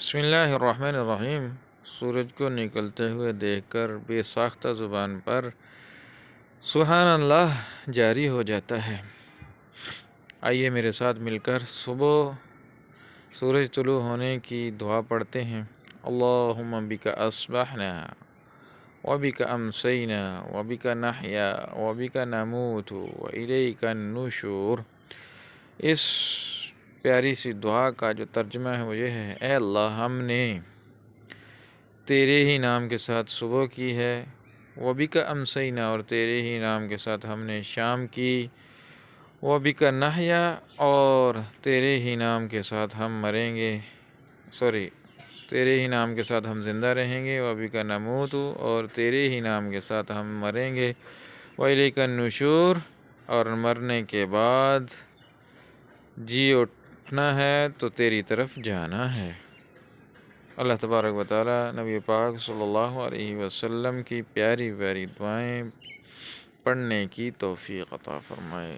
بسم اللہ الرحمن الرحیم۔ سورج کو نکلتے ہوئے دیکھ کر بے ساختہ زبان پر سبحان اللہ جاری ہو جاتا ہے۔ آئیے میرے ساتھ مل کر صبح سورج طلوع ہونے کی دعا پڑھتے ہیں۔ اللہم بک اصبحنا وبک امسینا وبک نحیا وبک نموت والیک النشور۔ اس پیاری سی دعا کا جو ترجمہ ہے وہ یہ ہے: اے اللہ، ہم نے تیرے ہی نام کے ساتھ صبح کی ہے، وبک امسینا، اور تیرے ہی نام کے ساتھ ہم نے شام کی، وبک نحیا، اور تیرے ہی نام کے ساتھ ہم مریں گے، تیرے ہی نام کے ساتھ ہم زندہ رہیں گے، وبک نموت، اور تیرے ہی نام کے ساتھ ہم مریں گے، والیک النشور، اور مرنے کے بعد جی اٹھنا ہے تو تیری طرف جانا ہے۔ اللہ تبارک و تعالی نبی پاک صلی اللہ علیہ وسلم کی پیاری پیاری دعائیں پڑھنے کی توفیق عطا فرمائے۔